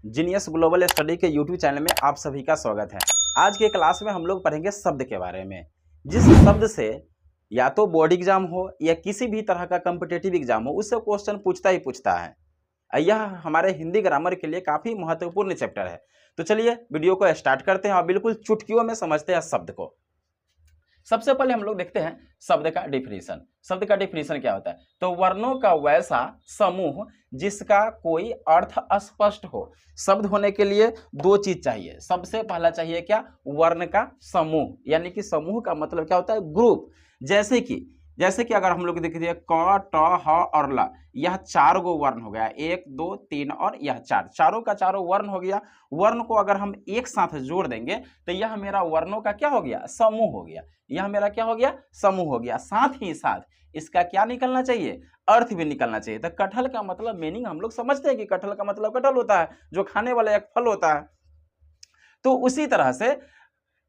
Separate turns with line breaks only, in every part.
Genius global study के YouTube channel में आप सभी का स्वागत है। आज के क्लास में हम लोग पढ़ेंगे शब्द के बारे में। जिस शब्द से या तो बोर्ड एग्जाम हो या किसी भी तरह का कॉम्पिटिटिव एग्जाम हो, उससे क्वेश्चन पूछता ही पूछता है। यह हमारे हिंदी ग्रामर के लिए काफ़ी महत्वपूर्ण चैप्टर है। तो चलिए वीडियो को स्टार्ट करते हैं और बिल्कुल चुटकियों में समझते हैं शब्द को। सबसे पहले हम लोग देखते हैं शब्द का डिफिनीशन। शब्द का डिफिनीशन क्या होता है? तो वर्णों का वैसा समूह जिसका कोई अर्थ अस्पष्ट हो। शब्द होने के लिए दो चीज चाहिए। सबसे पहला चाहिए क्या? वर्ण का समूह, यानी कि समूह का मतलब क्या होता है? ग्रुप। जैसे कि अगर हम लोग देखिए क, ट, ह और ल, यह चार गो वर्ण हो गया, 1 2 3 और यह चार, चारों का चारों वर्ण हो गया। वर्ण को अगर हम एक साथ जोड़ देंगे तो यह मेरा वर्णों का क्या हो गया? समूह हो गया। यह मेरा क्या हो गया? समूह हो गया। साथ ही साथ इसका क्या निकलना चाहिए? अर्थ भी निकलना चाहिए। तो कटहल का मतलब मीनिंग हम लोग समझते हैं कि कटहल का मतलब कटहल होता है, जो खाने वाला एक फल होता है। तो उसी तरह से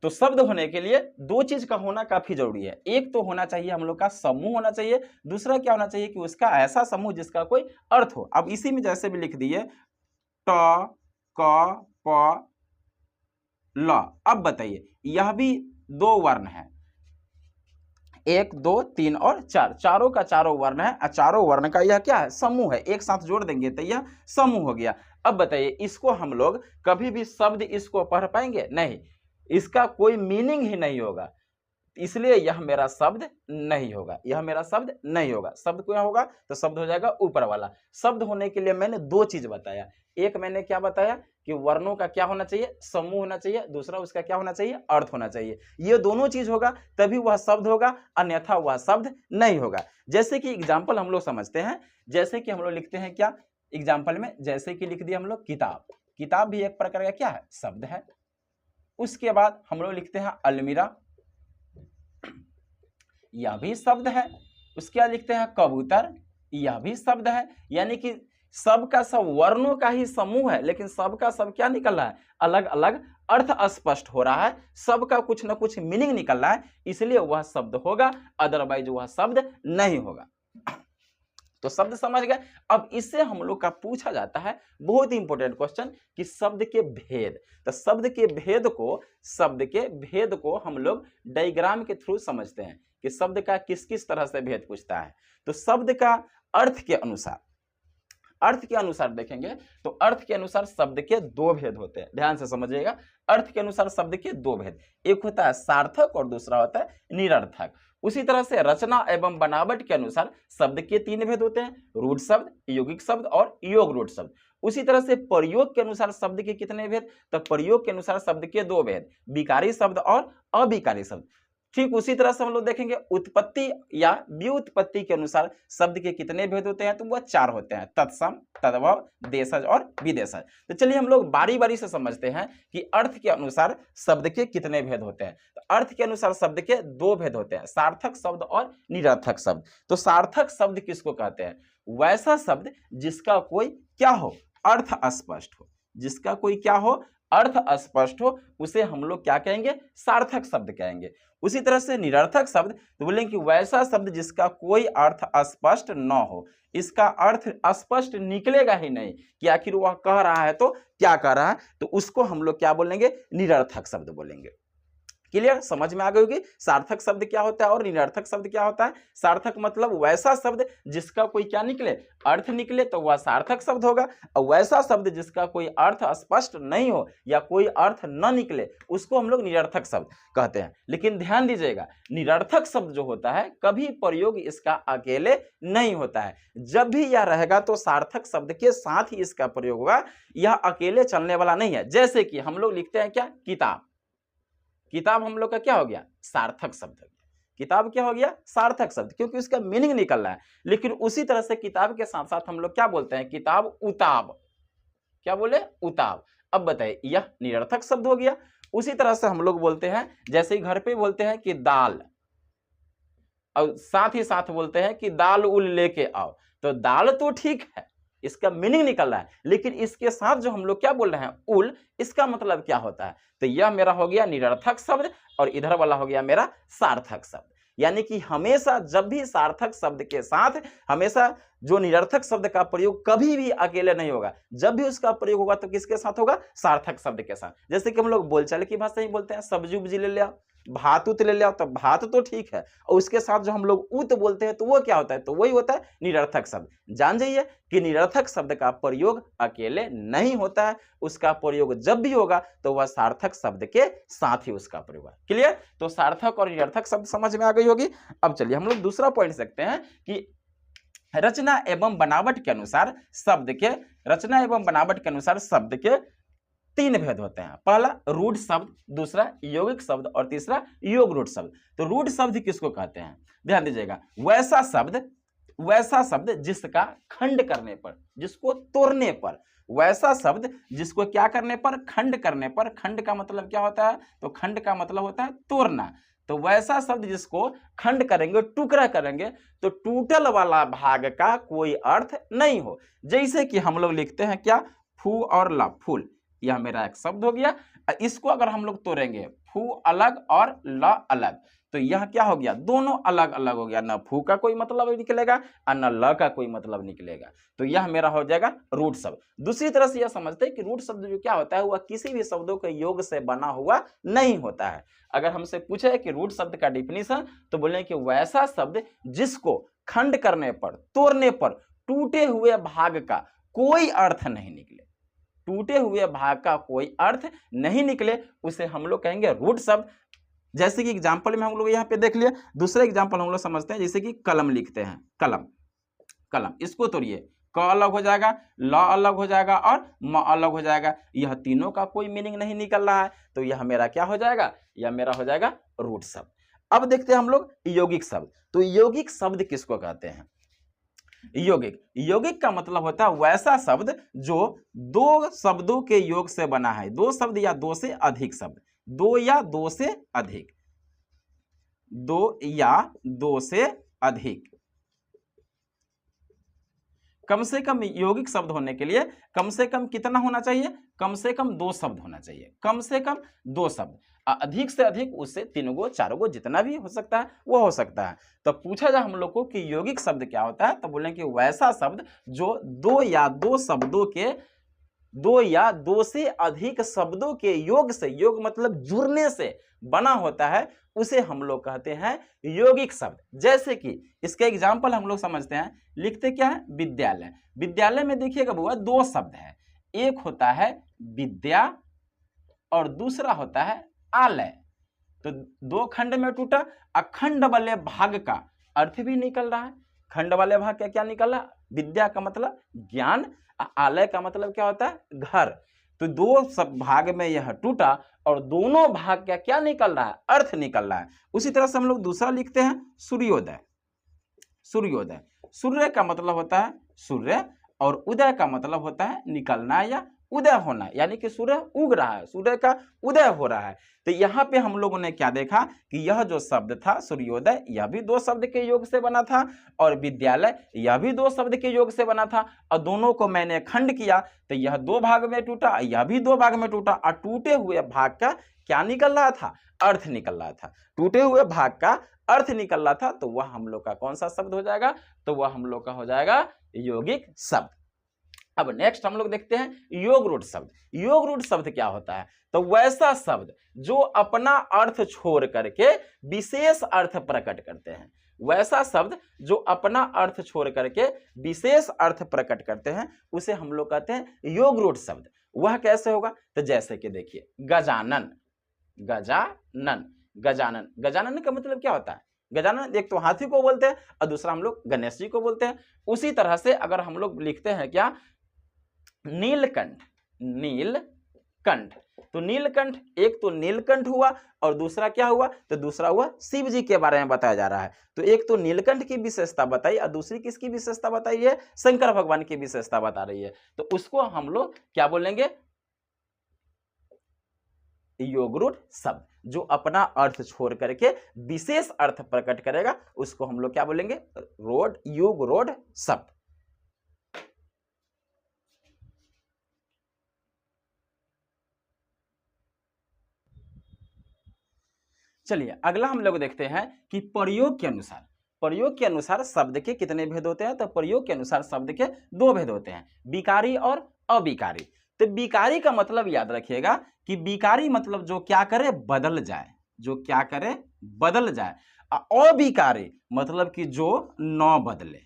तो शब्द होने के लिए दो चीज का होना काफी जरूरी है। एक तो होना चाहिए हम लोग का समूह होना चाहिए, दूसरा क्या होना चाहिए कि उसका ऐसा समूह जिसका कोई अर्थ हो। अब इसी में जैसे भी लिख दिए ट, क, प, ल। अब बताइए यह भी दो वर्ण है, 1 2 3 और 4, चारों का चारों वर्ण है। चारों वर्ण का यह क्या है? समूह है। एक साथ जोड़ देंगे तो यह समूह हो गया। अब बताइए इसको हम लोग कभी भी शब्द इसको पढ़ पाएंगे? नहीं, इसका कोई मीनिंग ही नहीं होगा, इसलिए यह मेरा शब्द नहीं होगा। यह मेरा शब्द नहीं होगा। शब्द क्या होगा? तो शब्द हो जाएगा ऊपर वाला। शब्द होने के लिए मैंने दो चीज बताया। एक मैंने क्या बताया कि वर्णों का क्या होना चाहिए? समूह होना चाहिए। दूसरा उसका क्या होना चाहिए? अर्थ होना चाहिए। ये दोनों चीज होगा तभी वह शब्द होगा, अन्यथा वह शब्द नहीं होगा। जैसे कि एग्जाम्पल हम लोग समझते हैं, जैसे कि हम लोग लिखते हैं क्या एग्जाम्पल में, जैसे कि लिख दिया हम लोग किताब। किताब भी एक प्रकार का क्या है? शब्द है। उसके बाद हम लोग लिखते हैं अलमीरा, यह भी शब्द है। उसके बाद लिखते हैं कबूतर, यह भी शब्द है। यानी कि सब का सब वर्णों का ही समूह है, लेकिन सब का सब क्या निकल रहा है? अलग अलग अर्थ स्पष्ट हो रहा है, सबका कुछ ना कुछ मीनिंग निकल रहा है, इसलिए वह शब्द होगा, अदरवाइज वह शब्द नहीं होगा। तो शब्द समझ गए। अब इससे हम लोग का पूछा जाता है बहुत ही इंपॉर्टेंट क्वेश्चन कि शब्द के भेद। तो शब्द के भेद को हम लोग डायग्राम के थ्रू समझते हैं कि शब्द का किस किस तरह से भेद पूछता है। तो शब्द का अर्थ के अनुसार देखेंगे तो अर्थ के अनुसार शब्द के दो भेद होते हैं। ध्यान से समझिएगा, अर्थ के अनुसार शब्द के दो भेद, एक होता है सार्थक और दूसरा होता है निरर्थक। उसी तरह से रचना एवं बनावट के अनुसार शब्द के तीन भेद होते हैं, रूढ़ शब्द, यौगिक शब्द और योग रूढ़ शब्द। उसी तरह से प्रयोग के अनुसार शब्द के कितने भेद? तो प्रयोग के अनुसार शब्द के दो भेद, विकारी शब्द और अविकारी शब्द। ठीक उसी तरह से हम लोग देखेंगे उत्पत्ति या व्युत्पत्ति के अनुसार शब्द के कितने भेद होते हैं? तो वह चार होते हैं, तत्सम, तद्भव, देशज और विदेशज। तो चलिए हम लोग बारी बारी से समझते हैं कि अर्थ के अनुसार शब्द के कितने भेद होते हैं। तो अर्थ के अनुसार शब्द के दो भेद होते हैं, सार्थक शब्द और निरर्थक शब्द। तो सार्थक शब्द किसको कहते हैं? वैसा शब्द जिसका कोई क्या हो? अर्थ अस्पष्ट हो। जिसका कोई क्या हो? अर्थ अस्पष्ट हो, उसे हम लोग क्या कहेंगे? सार्थक शब्द कहेंगे। उसी तरह से निरर्थक शब्द तो बोलेंगे कि वैसा शब्द जिसका कोई अर्थ स्पष्ट न हो, इसका अर्थ स्पष्ट निकलेगा ही नहीं कि आखिर वह कह रहा है तो क्या कह रहा है, तो उसको हम लोग क्या बोलेंगे? निरर्थक शब्द बोलेंगे। क्लियर? समझ में आ गई होगी सार्थक शब्द क्या होता है और निरर्थक शब्द क्या होता है। सार्थक मतलब वैसा शब्द जिसका कोई क्या निकले? अर्थ निकले, तो वह सार्थक शब्द होगा। और वैसा शब्द जिसका कोई अर्थ स्पष्ट नहीं हो या कोई अर्थ न निकले, उसको हम लोग निरर्थक शब्द कहते हैं। लेकिन ध्यान दीजिएगा, निरर्थक शब्द जो होता है कभी प्रयोग इसका अकेले नहीं होता है। जब भी यह रहेगा तो सार्थक शब्द के साथ ही इसका प्रयोग होगा, यह अकेले चलने वाला नहीं है। जैसे कि हम लोग लिखते हैं क्या? किताब। किताब हम लोग का क्या हो गया? सार्थक शब्द हो गया। किताब क्या हो गया? सार्थक शब्द, क्योंकि उसका मीनिंग निकल रहा है। लेकिन उसी तरह से किताब के साथ साथ हम लोग क्या बोलते हैं? किताब उताब। क्या बोले? उताब। अब बताइए यह निरर्थक शब्द हो गया। उसी तरह से हम लोग बोलते हैं, जैसे ही घर पे बोलते हैं कि दाल, और साथ ही साथ बोलते हैं कि दाल उल लेके आओ। तो दाल तो ठीक है, इसका मीनिंग निकल रहा है, लेकिन इसके साथ जो हम लोग क्या बोल रहे हैं? उल, इसका मतलब क्या होता है? तो यह मेरा हो गया निरर्थक शब्द और इधर वाला हो गया मेरा सार्थक शब्द। यानी कि हमेशा जब भी सार्थक शब्द के साथ हमेशा जो निरर्थक शब्द का प्रयोग कभी भी अकेले नहीं होगा, जब भी उसका प्रयोग होगा तो किसके साथ होगा, सार्थक शब्द के साथ। जैसे कि हम लोग बोलचाल की भाषा ही बोलते हैं, सब्जी उब्जी ले लिया, भात उत ले लिया, तो भात तो ठीक है, और उसके साथ जो हम लोग उत बोलते हैं तो वो क्या होता है, तो वही होता है निरर्थक शब्द। जान जाइए कि निरर्थक शब्द का प्रयोग अकेले नहीं होता है, उसका प्रयोग जब भी होगा तो वह सार्थक शब्द के साथ ही उसका प्रयोग है। क्लियर? तो सार्थक और निरर्थक शब्द समझ में आ गई होगी। अब चलिए हम लोग दूसरा पॉइंट सकते हैं कि रचना एवं बनावट के अनुसार शब्द के, रचना एवं बनावट के अनुसार शब्द के तीन भेद होते हैं। पहला रूढ़ शब्द, दूसरा यौगिक शब्द और तीसरा योग रूढ़ शब्द। तो रूढ़ शब्द किसको कहते हैं, ध्यान दीजिएगा, वैसा शब्द जिसका खंड करने पर, जिसको तोड़ने पर, वैसा शब्द जिसको क्या करने पर, खंड करने पर। खंड का मतलब क्या होता है, तो खंड का मतलब होता है तोड़ना। तो वैसा शब्द जिसको खंड करेंगे, टुकड़ा करेंगे, तो टूटल वाला भाग का कोई अर्थ नहीं हो। जैसे कि हम लोग लिखते हैं क्या, फू और ला, फूल, यह मेरा एक शब्द हो गया। इसको अगर हम लोग तोड़ेंगे, फू अलग और ल अलग, तो यह क्या हो गया, दोनों अलग अलग हो गया, न फू का कोई मतलब निकलेगा और न ल का कोई मतलब निकलेगा। तो यह मेरा हो जाएगा रूढ़ शब्द। दूसरी तरह से यह समझते हैं कि रूढ़ शब्द जो क्या होता है, वह किसी भी शब्दों के योग से बना हुआ नहीं होता है। अगर हमसे पूछे कि रूढ़ शब्द का डिफिनीशन, तो बोले कि वैसा शब्द जिसको खंड करने पर, तोड़ने पर टूटे हुए भाग का कोई अर्थ नहीं निकले, टूटे हुए भाग का कोई अर्थ नहीं निकले, उसे हम लोग कहेंगे रूढ़ शब्द। जैसे कि एग्जांपल में हम लोग यहाँ पे देख लिया, दूसरा एग्जांपल हम लोग समझते हैं, जैसे कि कलम लिखते हैं, कलम, कलम, इसको तोड़िए, क अलग हो जाएगा, ल अलग हो जाएगा और म अलग हो जाएगा, यह तीनों का कोई मीनिंग नहीं निकल रहा है, तो यह मेरा क्या हो जाएगा, यह मेरा हो जाएगा रूढ़ शब्द। अब देखते हैं हम लोग यौगिक शब्द। तो यौगिक शब्द किसको कहते हैं, यौगिक, यौगिक का मतलब होता है वैसा शब्द जो दो शब्दों के योग से बना है, दो शब्द या दो से अधिक शब्द, दो या दो से अधिक, दो या दो से अधिक। कम से कम यौगिक शब्द होने के लिए कम से कम कितना होना चाहिए, कम से कम दो शब्द होना चाहिए, कम से कम दो शब्द। अधिक से अधिक उससे तीन गो, चार गो, जितना भी हो सकता है वो हो सकता है। तो पूछा जाए हम लोग को कि यौगिक शब्द क्या होता है, तो बोलें कि वैसा शब्द जो दो या दो शब्दों के, दो या दो से अधिक शब्दों के योग से, योग मतलब जुड़ने से बना होता है, उसे हम लोग कहते हैं यौगिक शब्द। जैसे कि इसके एग्जाम्पल हम लोग समझते हैं, लिखते क्या है, विद्यालय। विद्यालय में देखिएगा बुआ दो शब्द है, एक होता है विद्या और दूसरा होता है आलय। तो दो खंड में टूटा, अखंड वाले भाग का अर्थ भी निकल रहा है। खंड वाले भाग का क्या निकल रहा है, विद्या का मतलब ज्ञान, आलय का मतलब क्या होता है, घर। तो दो सब भाग में यह टूटा और दोनों भाग का क्या निकल रहा है, अर्थ निकल रहा है। उसी तरह से हम लोग दूसरा लिखते हैं सूर्योदय। सूर्योदय, सूर्य का मतलब होता है सूर्य और उदय का मतलब होता है निकलना या उदय होना, यानी कि सूर्य उग रहा है, सूर्य का उदय हो रहा है। तो यहाँ पे हम लोगों ने क्या देखा कि यह जो शब्द था सूर्योदय, यह भी दो शब्द के योग से बना था, और विद्यालय यह भी दो शब्द के योग से बना था, और दोनों को मैंने खंड किया तो यह दो भाग में टूटा, यह भी दो भाग में टूटा, और टूटे हुए भाग का क्या निकल रहा था, अर्थ निकल रहा था। टूटे हुए भाग का अर्थ निकल रहा था, तो वह हम लोग का कौन सा शब्द हो जाएगा, तो वह हम लोग का हो जाएगा यौगिक शब्द। अब नेक्स्ट हम लोग देखते हैं योग रूढ़ शब्द। योग रूढ़ शब्द क्या होता है, तो वैसा शब्द जो अपना अर्थ छोड़ करके विशेष अर्थ प्रकट करते हैं, वैसा शब्द जो अपना अर्थ छोड़ करके विशेष अर्थ प्रकट करते हैं, उसे हम लोग कहते हैं योग रूढ़ शब्द। वह कैसे होगा, तो जैसे कि देखिए गजानन, गजानन, गजानन, गजानन का मतलब क्या होता है, गजानन एक तो हाथी को बोलते हैं और दूसरा हम लोग गणेश जी को बोलते हैं। उसी तरह से अगर हम लोग लिखते हैं क्या, नीलकंठ, नीलकंठ, तो नीलकंठ, एक तो नीलकंठ हुआ और दूसरा क्या हुआ, तो दूसरा हुआ शिव जी के बारे में बताया जा रहा है। तो एक तो नीलकंठ की विशेषता बताई और दूसरी किसकी विशेषता बताई है, शंकर भगवान की विशेषता बता रही है। तो उसको हम लोग क्या बोलेंगे, योगरूढ़ शब्द, जो अपना अर्थ छोड़ करके विशेष अर्थ प्रकट करेगा, उसको हम लोग क्या बोलेंगे, रोड, योग रोड शब्द। चलिए अगला हम लोग देखते हैं कि प्रयोग के अनुसार शब्द के कितने भेद होते हैं। तो प्रयोग के अनुसार शब्द के दो भेद होते हैं, विकारी और अविकारी। तो विकारी का मतलब याद रखिएगा कि विकारी मतलब जो क्या करे बदल जाए, जो क्या करे बदल जाए। अविकारी मतलब कि जो न बदले,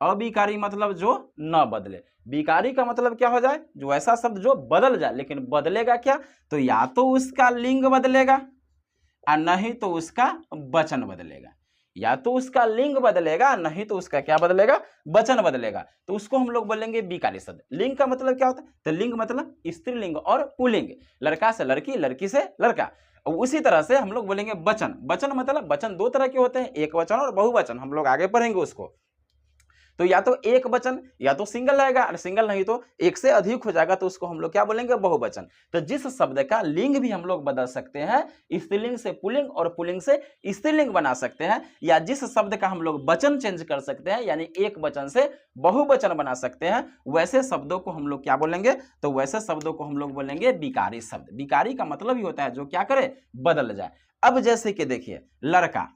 अविकारी मतलब जो न बदले। विकारी का मतलब क्या हो जाए, जो ऐसा शब्द जो बदल जाए, लेकिन बदलेगा क्या, तो या तो उसका लिंग बदलेगा और नहीं तो उसका वचन बदलेगा, या तो उसका लिंग बदलेगा नहीं तो उसका क्या बदलेगा, वचन बदलेगा। तो उसको हम लोग बोलेंगे विकारी शब्द। लिंग का मतलब क्या होता है, तो लिंग मतलब स्त्रीलिंग और पुल्लिंग, लड़का से लड़की, लड़की से लड़का। और उसी तरह से हम लोग बोलेंगे वचन। वचन मतलब वचन दो तरह के होते हैं, एक वचन और बहुवचन, हम लोग आगे पढ़ेंगे उसको। तो या तो एक वचन या तो सिंगल रहेगा, और सिंगल नहीं तो एक से अधिक हो जाएगा तो उसको हम लोग क्या बोलेंगे, बहुवचन। तो जिस शब्द का लिंग भी हम लोग बदल सकते हैं, स्त्रीलिंग से पुल्लिंग और पुल्लिंग से स्त्रीलिंग बना सकते हैं, या जिस शब्द का हम लोग वचन चेंज कर सकते हैं, यानी एक वचन से बहुवचन बना सकते हैं, वैसे शब्दों को हम लोग क्या बोलेंगे, तो वैसे शब्दों को हम लोग बोलेंगे विकारी शब्द। विकारी का मतलब ही होता है जो क्या करे बदल जाए। अब जैसे कि देखिए लड़का,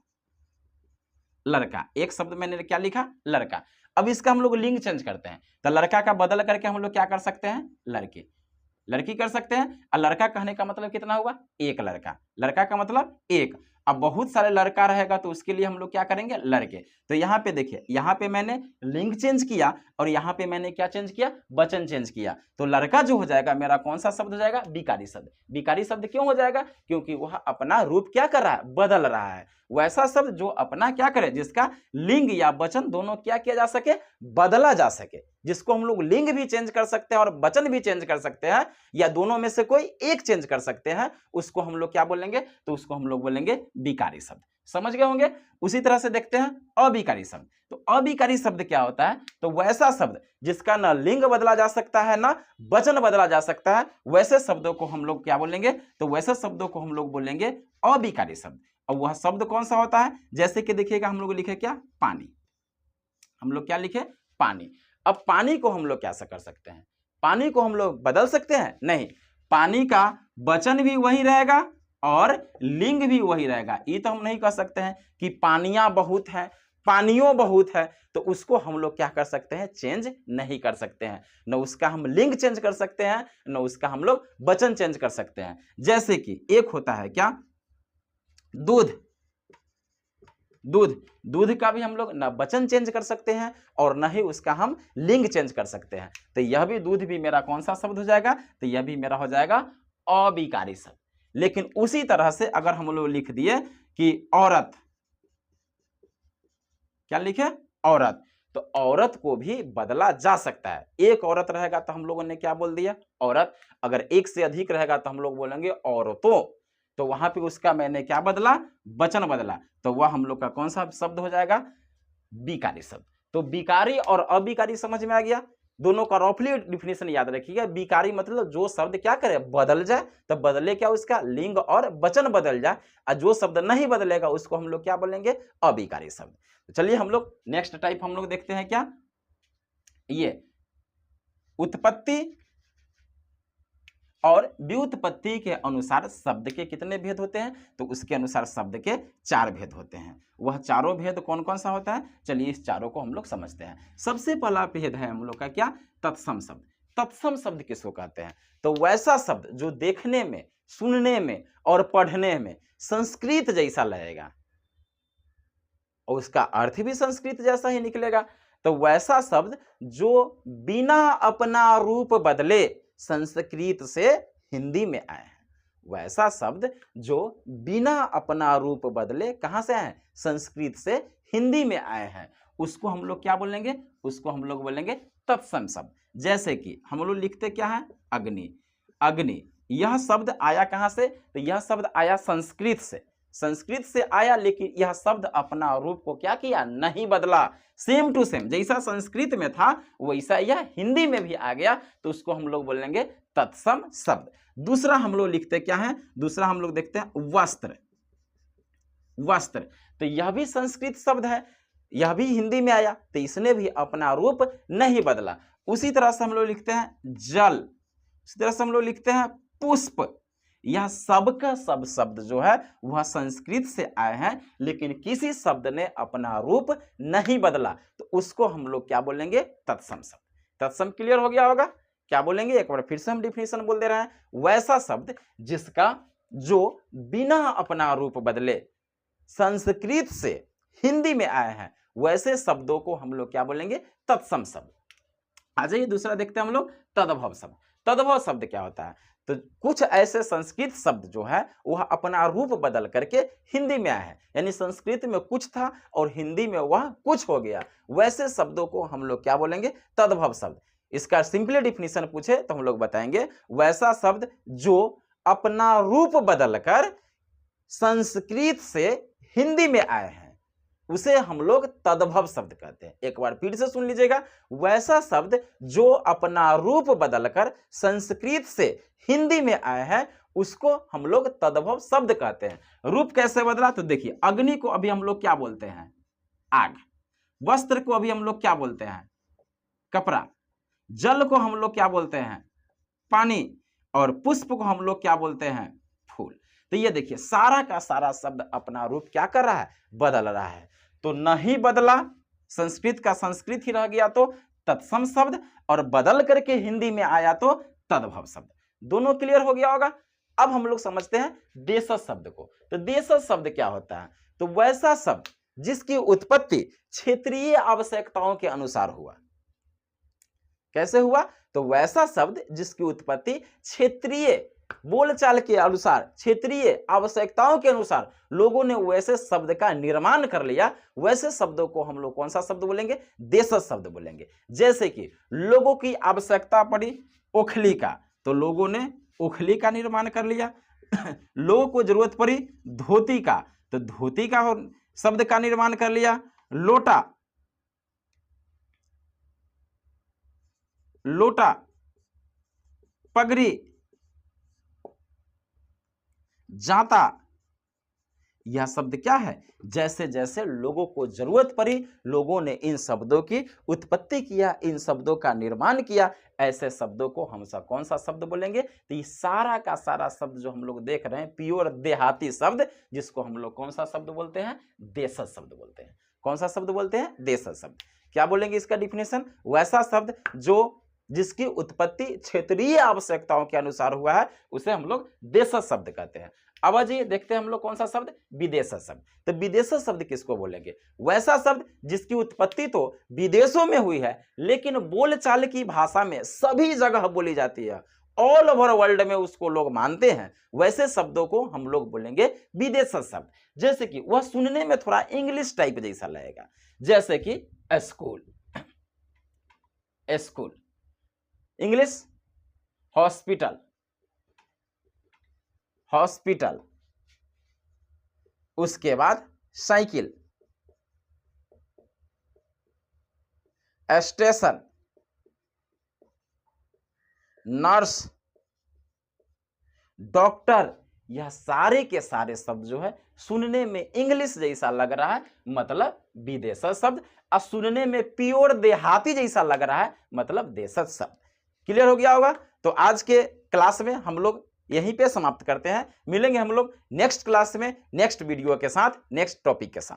लड़का एक शब्द मैंने क्या लिखा, लड़का। अब इसका हम लोग लिंग चेंज करते हैं, तो लड़का का बदल करके हम लोग क्या कर सकते हैं, लड़की, लड़की कर सकते हैं। और लड़का कहने का मतलब कितना हुआ, एक लड़का, लड़का का मतलब एक। अब बहुत सारे लड़का रहेगा तो उसके लिए हम लोग क्या करेंगे, लड़के। तो यहाँ पे देखिए, यहाँ पे मैंने लिंग चेंज किया और यहाँ पे मैंने क्या चेंज किया, वचन चेंज किया। तो लड़का जो हो जाएगा मेरा कौन सा शब्द हो जाएगा, विकारी शब्द। विकारी शब्द क्यों हो जाएगा, क्योंकि वह अपना रूप क्या कर रहा है, बदल रहा है। वैसा शब्द जो अपना क्या करे, जिसका लिंग या वचन दोनों क्या किया जा सके, बदला जा सके, जिसको हम लोग लिंग भी चेंज कर सकते हैं और वचन भी चेंज कर सकते हैं, या दोनों में से कोई एक चेंज कर सकते हैं, उसको हम लोग क्या बोलेंगे, तो उसको हम लोग बोलेंगे विकारी शब्द। समझ गए होंगे। उसी तरह से देखते हैं अविकारी शब्द। तो अविकारी शब्द क्या होता है, तो वैसा शब्द जिसका ना लिंग बदला जा सकता है ना वचन बदला जा सकता है, वैसे शब्दों को हम लोग क्या बोलेंगे, तो वैसे शब्दों को हम लोग बोलेंगे अविकारी शब्द। और वह शब्द कौन सा होता है, जैसे कि देखिएगा हम लोग लिखे क्या, पानी, हम लोग क्या लिखे, पानी। अब पानी को हम लोग क्या कर सकते हैं, पानी को हम लोग बदल सकते हैं, नहीं, पानी का वचन भी वही रहेगा और लिंग भी वही रहेगा। ये तो हम नहीं कह सकते हैं कि पानियां बहुत है, पानियों बहुत है, तो उसको हम लोग क्या कर सकते हैं, चेंज नहीं कर सकते हैं। न उसका हम लिंग चेंज कर सकते हैं, न उसका हम लोग वचन चेंज कर सकते हैं। जैसे कि एक होता है क्या, दूध, दूध, दूध का भी हम लोग न वचन चेंज कर सकते हैं और न ही उसका हम लिंग चेंज कर सकते हैं। तो यह भी दूध भी मेरा कौन सा शब्द हो जाएगा, तो यह भी मेरा हो जाएगा अविकारी शब्द। लेकिन उसी तरह से अगर हम लोग लिख दिए कि औरत, क्या लिखे, औरत, तो औरत को भी बदला जा सकता है। एक औरत रहेगा तो हम लोगों ने क्या बोल दिया, औरत। अगर एक से अधिक रहेगा तो हम लोग बोलेंगे औरतों। तो वहां पे उसका मैंने क्या बदला, वचन बदला, तो वह हम लोग का कौन सा शब्द हो जाएगा, विकारी शब्द। तो विकारी और अविकारी समझ में आ गया। दोनों का रफली डिफिनेशन याद रखिएगा। विकारी मतलब जो शब्द क्या करे, बदल जाए, तो बदले क्या, उसका लिंग और वचन बदल जाए। और जो शब्द नहीं बदलेगा उसको हम लोग क्या बोलेंगे, अविकारी शब्द। तो चलिए हम लोग नेक्स्ट टाइप हम लोग देखते हैं क्या, ये उत्पत्ति और व्युत्पत्ति के अनुसार शब्द के कितने भेद होते हैं, तो उसके अनुसार शब्द के 4 भेद होते हैं। वह चारों भेद कौन कौन सा होता है, चलिए इस चारों को हम लोग समझते हैं। सबसे पहला भेद है हम लोग का क्या, तत्सम शब्द। तत्सम शब्द किसको कहते हैं, तो वैसा शब्द जो देखने में, सुनने में और पढ़ने में संस्कृत जैसा लगेगा और उसका अर्थ भी संस्कृत जैसा ही निकलेगा। तो वैसा शब्द जो बिना अपना रूप बदले संस्कृत से हिंदी में आए हैं, वैसा शब्द जो बिना अपना रूप बदले कहां से आए, संस्कृत से हिंदी में आए हैं, उसको हम लोग क्या बोलेंगे, उसको हम लोग बोलेंगे तत्सम शब्द। जैसे कि हम लोग लिखते क्या है, अग्नि, अग्नि, यह शब्द आया कहां से, तो यह शब्द आया संस्कृत से, संस्कृत से आया, लेकिन यह शब्द अपना रूप को क्या किया, नहीं बदला, सेम टू सेम जैसा संस्कृत में था वैसा यह हिंदी में भी आ गया, तो उसको हम लोग बोलेंगे तत्सम शब्द। दूसरा हम लोग लिखते क्या है, दूसरा हम लोग देखते हैं वस्त्र, वस्त्र, तो यह भी संस्कृत शब्द है, यह भी हिंदी में आया, तो इसने भी अपना रूप नहीं बदला। उसी तरह से हम लोग लिखते हैं जल, उसी तरह से हम लोग लिखते हैं पुष्प, यह सबका सब शब्द जो है वह संस्कृत से आए हैं, लेकिन किसी शब्द ने अपना रूप नहीं बदला, तो उसको हम लोग क्या बोलेंगे? तत्सम शब्द। तत्सम क्लियर हो गया होगा? क्या बोलेंगे? एक बार फिर से हम डिफिनेशन बोल दे रहे हैं। वैसा शब्द जिसका जो बिना अपना रूप बदले संस्कृत से हिंदी में आए हैं, वैसे शब्दों को हम लोग क्या बोलेंगे? तत्सम शब्द। आ जाइए दूसरा देखते हैं हम लोग, तद्भव शब्द। तद्भव शब्द क्या होता है? तो कुछ ऐसे संस्कृत शब्द जो है वह अपना रूप बदल करके हिंदी में आए हैं, यानी संस्कृत में कुछ था और हिंदी में वह कुछ हो गया, वैसे शब्दों को हम लोग क्या बोलेंगे? तद्भव शब्द। इसका सिंपली डिफिनीशन पूछे तो हम लोग बताएंगे वैसा शब्द जो अपना रूप बदलकर संस्कृत से हिंदी में आए हैं, उसे हम लोग तद्भव शब्द कहते हैं। एक बार फिर से सुन लीजिएगा, वैसा शब्द जो अपना रूप बदलकर संस्कृत से हिंदी में आए हैं, उसको हम लोग तद्भव शब्द कहते हैं। रूप कैसे बदला? तो देखिए, अग्नि को अभी हम लोग क्या बोलते हैं? आग। वस्त्र को अभी हम लोग क्या बोलते हैं? कपड़ा। जल को हम लोग क्या बोलते हैं? पानी। और पुष्प को हम लोग क्या बोलते हैं? फूल। तो ये देखिए, सारा का सारा शब्द अपना रूप क्या कर रहा है? बदल रहा है। तो नहीं बदला, संस्कृत का संस्कृत ही रह गया तो तत्सम शब्द, और बदल करके हिंदी में आया तो तद्भव शब्द। दोनों क्लियर हो गया होगा? अब हम लोग समझते हैं देशज शब्द को। तो देशज शब्द क्या होता है? तो वैसा शब्द जिसकी उत्पत्ति क्षेत्रीय आवश्यकताओं के अनुसार हुआ। कैसे हुआ? तो वैसा शब्द जिसकी उत्पत्ति क्षेत्रीय बोलचाल के अनुसार, क्षेत्रीय आवश्यकताओं के अनुसार लोगों ने वैसे शब्द का निर्माण कर लिया, वैसे शब्दों को हम लोग कौन सा शब्द बोलेंगे? देशज शब्द बोलेंगे। जैसे कि लोगों की आवश्यकता पड़ी ओखली का, तो लोगों ने ओखली का निर्माण कर लिया। लोगों को जरूरत पड़ी धोती का, तो धोती का शब्द का निर्माण कर लिया। लोटा, लोटा, पगड़ी, जाता, यह शब्द क्या है? जैसे जैसे लोगों को जरूरत पड़ी, लोगों ने इन शब्दों की उत्पत्ति किया, इन शब्दों का निर्माण किया, ऐसे शब्दों को हम सब कौन सा शब्द बोलेंगे? तो ये सारा का सारा शब्द जो हम लोग देख रहे हैं, प्योर देहाती शब्द, जिसको हम लोग कौन सा शब्द बोलते हैं? देशज शब्द बोलते हैं। कौन सा शब्द बोलते हैं? देशज शब्द। क्या बोलेंगे इसका डिफिनेशन? वैसा शब्द जो जिसकी उत्पत्ति क्षेत्रीय आवश्यकताओं के अनुसार हुआ है, उसे हम लोग देशज शब्द कहते हैं। अब आइए देखते हैं हम लोग कौन सा शब्द? विदेशज शब्द। तो विदेशज शब्द किसको बोलेंगे? वैसा शब्द जिसकी उत्पत्ति तो विदेशों में हुई है, लेकिन बोलचाल की भाषा में सभी जगह बोली जाती है, ऑल ओवर वर्ल्ड में उसको लोग मानते हैं, वैसे शब्दों को हम लोग बोलेंगे विदेशज शब्द। जैसे कि वह सुनने में थोड़ा इंग्लिश टाइप जैसा लगेगा, जैसे कि school, school English, hospital, hospital, उसके बाद साइकिल, स्टेशन, नर्स, डॉक्टर, यह सारे के सारे शब्द जो है सुनने में इंग्लिश जैसा लग रहा है, मतलब विदेशज शब्द, और सुनने में प्योर देहाती जैसा लग रहा है, मतलब देशज शब्द। क्लियर हो गया होगा? तो आज के क्लास में हम लोग यहीं पे समाप्त करते हैं। मिलेंगे हम लोग नेक्स्ट क्लास में, नेक्स्ट वीडियो के साथ, नेक्स्ट टॉपिक के साथ।